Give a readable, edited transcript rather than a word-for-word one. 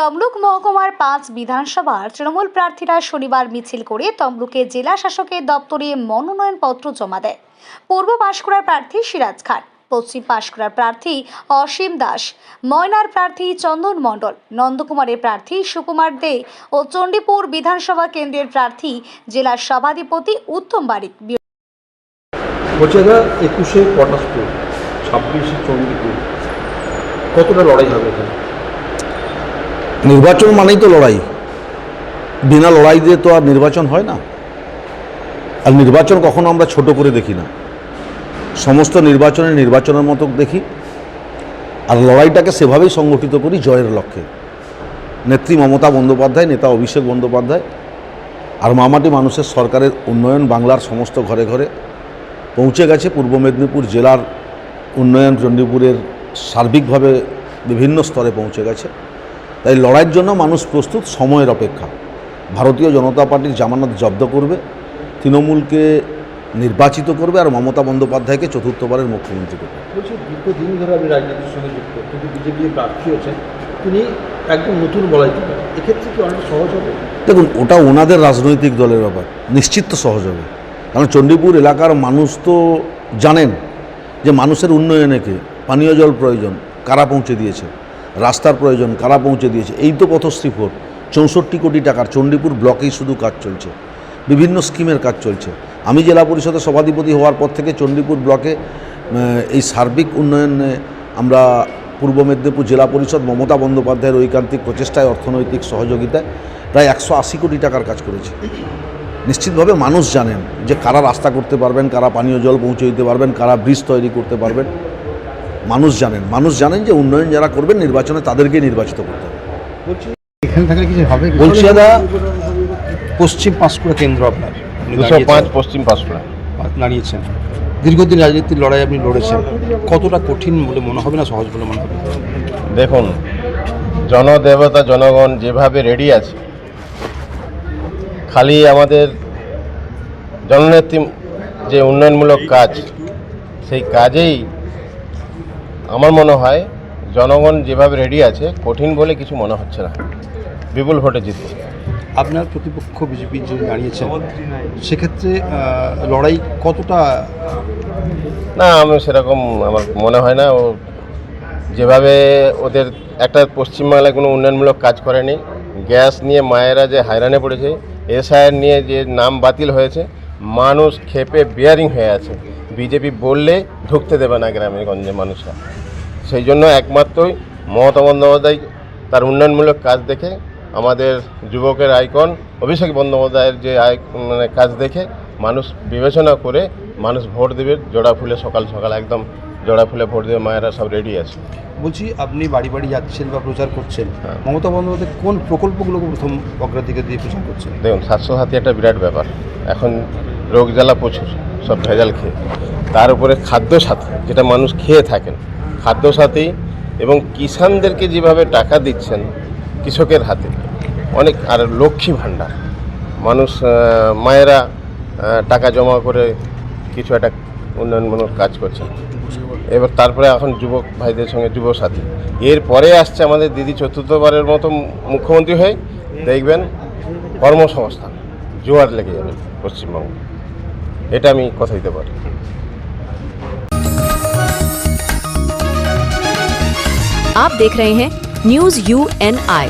তমলুক মহকুমার 5 বিধানসভার তৃণমূল প্রার্থীরা শনিবার মিছিল করে তমলুকে জেলা শাসকের দপ্তরে মনোনয়নপত্র জমা দেয়। পূর্ব পাঁশকুড়ার প্রার্থী সিরাজ খান, পশ্চিম পাঁশকুড়ার প্রার্থী অসীম দাস, ময়নার প্রার্থী চন্দন মণ্ডল, নন্দকুমারের প্রার্থী সুকুমার দে ও চণ্ডীপুর বিধানসভা কেন্দ্রের প্রার্থী জেলার সভাধিপতি উত্তম বারিক। বলছি দাদা, 21শে পটাশপুর, 26শে চণ্ডীপুর, কতটা লড়াই হবে এখানে? নির্বাচন মানেই তো লড়াই, বিনা লড়াই দিয়ে তো আর নির্বাচন হয় না। আর নির্বাচন কখনো আমরা ছোট করে দেখি না, সমস্ত নির্বাচনের মতো দেখি, আর লড়াইটাকে সেভাবেই সংগঠিত করি জয়ের লক্ষ্যে। নেত্রী মমতা বন্দ্যোপাধ্যায়, নেতা অভিষেক বন্দ্যোপাধ্যায় আর মামাটি মানুষের সরকারের উন্নয়ন বাংলার সমস্ত ঘরে ঘরে পৌঁছে গেছে। পূর্ব মেদিনীপুর জেলার উন্নয়ন চণ্ডীপুরের সার্বিকভাবে বিভিন্ন স্তরে পৌঁছে গেছে। তাই লড়াইয়ের জন্য মানুষ প্রস্তুত, সময়ের অপেক্ষা। ভারতীয় জনতা পার্টির জামানত জব্দ করবে, তৃণমূলকে নির্বাচিত করবে আর মমতা বন্দ্যোপাধ্যায়কে চতুর্থবারের মুখ্যমন্ত্রী করবে। বলছি, দীর্ঘদিন ধরে আপনি রাজনীতির সঙ্গে যুক্ত, কিন্তু বিজেপি প্রার্থী হচ্ছেন, তিনি একদম নতুন বলাই দিবেন, এক্ষেত্রে কি অনেকটা সহজ হবে? দেখুন, ওটা ওনাদের রাজনৈতিক দলের ব্যাপার, নিশ্চিত তো সহজ হবে। কারণ চণ্ডীপুর এলাকার মানুষ তো জানেন যে মানুষের উন্নয়নে কে পানীয় জল প্রয়োজন, কারা পৌঁছে দিয়েছে, রাস্তার প্রয়োজন, কারা পৌঁছে দিয়েছে। এই তো পথশ্রী 64 কোটি টাকার চণ্ডীপুর ব্লকেই শুধু কাজ চলছে, বিভিন্ন স্কিমের কাজ চলছে। আমি জেলা পরিষদের সভাধিপতি হওয়ার পর থেকে চণ্ডীপুর ব্লকে এই সার্বিক উন্নয়নে আমরা পূর্ব মেদিনীপুর জেলা পরিষদ মমতা বন্দ্যোপাধ্যায়ের ঐকান্তিক প্রচেষ্টায়, অর্থনৈতিক সহযোগিতায় প্রায় 180 কোটি টাকার কাজ করেছে। নিশ্চিতভাবে মানুষ জানেন যে কারা রাস্তা করতে পারবেন, কারা পানীয় জল পৌঁছে দিতে পারবেন, কারা ব্রিজ তৈরি করতে পারবেন। মানুষ জানেন যে উন্নয়ন যারা করবেন নির্বাচনে তাদেরকে নির্বাচিত করতে হবে। বলছি, এখানে থাকলে কিছু হবে? বলছি দাদা, পশ্চিম পাঁশকুড়া কেন্দ্র আপনার, 205 পশ্চিম পাঁশকুড়া দাঁড়িয়েছেন। দীর্ঘদিন রাজনীতির লড়াই আপনি লড়েছেন, কতটা কঠিন বলে মনে হবে না সহজ বলে মনে হবে? দেখুন, জনদেবতা জনগণ যেভাবে রেডি আছে, খালি আমাদের জননেত্রী যে উন্নয়নমূলক কাজ, সেই কাজেই আমার মনে হয় জনগণ যেভাবে রেডি আছে, কঠিন বলে কিছু মনে হচ্ছে না, বিপুল ভোটে জিতছে। আপনার প্রতিপক্ষ বিজেপি যে দাঁড়িয়েছেন, সেক্ষেত্রে লড়াই কতটা? না, আমি সেরকম আমার মনে হয় না। ও যেভাবে ওদের একটা পশ্চিমবাংলায় কোনো উন্নয়নমূলক কাজ করেনি, গ্যাস নিয়ে মায়েরা যে হায়রানে পড়েছে, এসআইআর নিয়ে যে নাম বাতিল হয়েছে, মানুষ ক্ষেপে বিয়ারিং হয়ে আছে। বিজেপি বললে ঢুকতে দেবে না গ্রামে গঞ্জে মানুষরা। সেই জন্য একমাত্রই মমতা বন্দ্যোপাধ্যায় তার উন্নয়নমূলক কাজ দেখে, আমাদের যুবকের আইকন অভিষেক বন্দ্যোপাধ্যায়ের যে কাজ দেখে মানুষ বিবেচনা করে মানুষ ভোট দেবে জোড়া ফুলে। সকাল সকাল একদম জোড়া ফুলে ভোট দেবে, মায়েরা সব রেডি আছে। বলছি, আপনি বাড়ি বাড়ি যাচ্ছেন বা প্রচার করছেন, মমতা বন্দ্যোপাধ্যায় কোন প্রকল্পগুলোকে প্রথম অগ্রাধিকার দিয়ে প্রচার করছেন? দেখুন, স্বাস্থ্যসাথী একটা বিরাট ব্যাপার। এখন রোগ জ্বালা প্রচুর, সব ভেজাল খেয়ে। তার উপরে খাদ্যসাথী, যেটা মানুষ খেয়ে থাকেন, খাদ্যসাথী এবং কিষানদেরকে যেভাবে টাকা দিচ্ছেন কৃষকের হাতে অনেক, আর লক্ষ্মী ভাণ্ডার, মানুষ মায়েরা টাকা জমা করে কিছু একটা উন্নয়নমূলক কাজ করছে। এবার তারপরে এখন যুবক ভাইদের সঙ্গে যুবসাথী, এরপরে আসছে আমাদের দিদি চতুর্থবারের মতো মুখ্যমন্ত্রী হয়ে, দেখবেন কর্মসংস্থান জোয়ার লেগে যাবে পশ্চিমবঙ্গে। এটা আমি কথা দিতে পারি। आप देख रहे हैं न्यूज़ UNI।